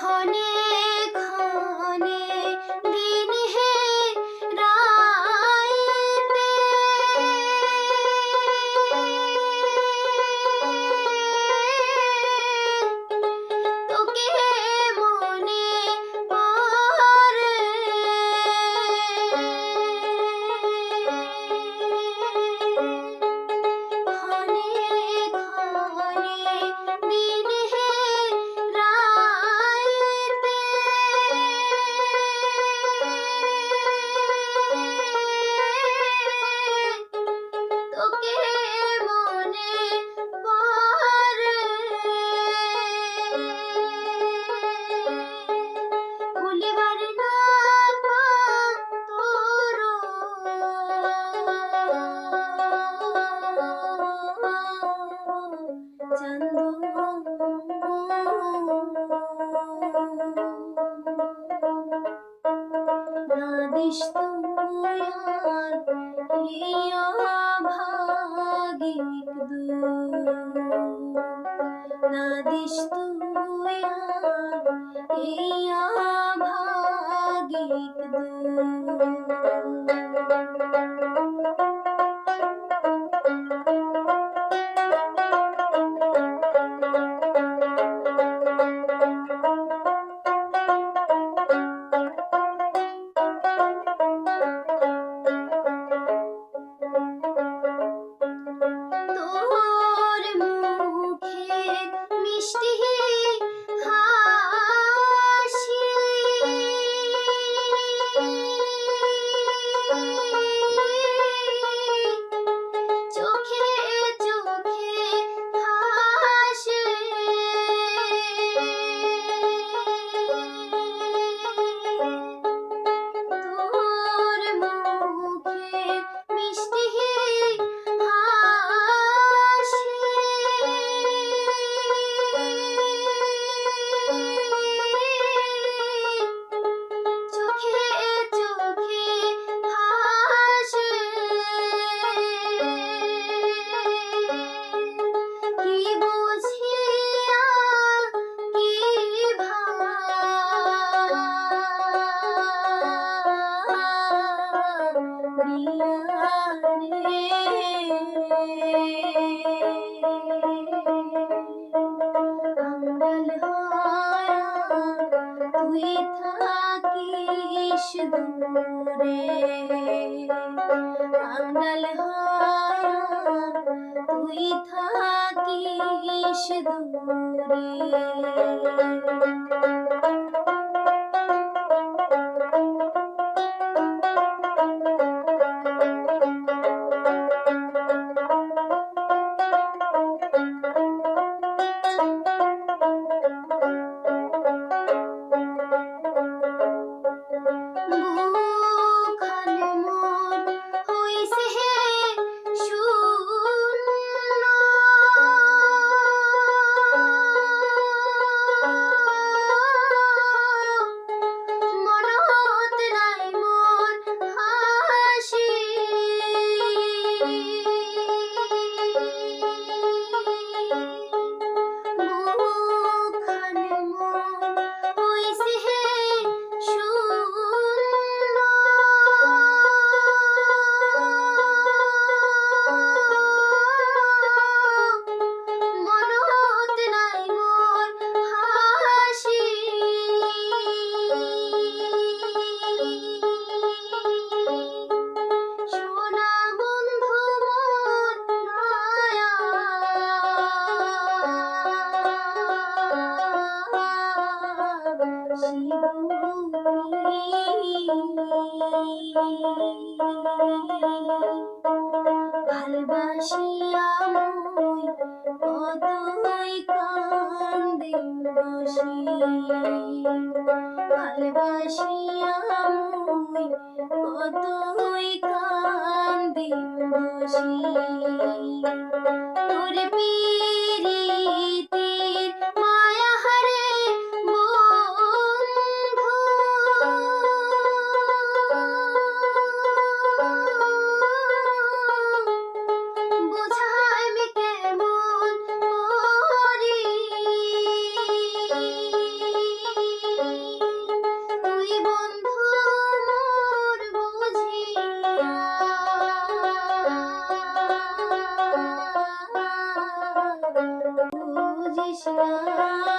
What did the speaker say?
ক্ষণে ক্ষণে দিন হে রাইতে তোকে মনে পড়ে ক্ষণে ক্ষণে দিন হে রাইতে তোকে মনে পড়ে ভুলিবার না তোর না দিস তুই আর এই অভাগিক না দিস তুই আর এই অভাগিক তোর মুখের মিষ্টি হাসি চোখে চোখে ভাসে তোর মুখের মিষ্টি হাসি চোখে চোখে ভাসে কি বুঝিয়া কি আঙ্গাল তুই থাকিস দূরে আঙ্গাল তুই থাকিস দূরে বুকখান মোর হইছে হে শূন্য মনত নাই মোর হাসি বুকখান মোর হইছে হে শূন্য মনত নাই মোর হাসি সোনা বন্ধু মোর নয়া ভালবাসিয়া মই কতই কান্দি বসি ভালবাসিয়া মই কতই কান্দি বসি তোর পিরিতির মায়া হারে বন্ধু বুঝিস না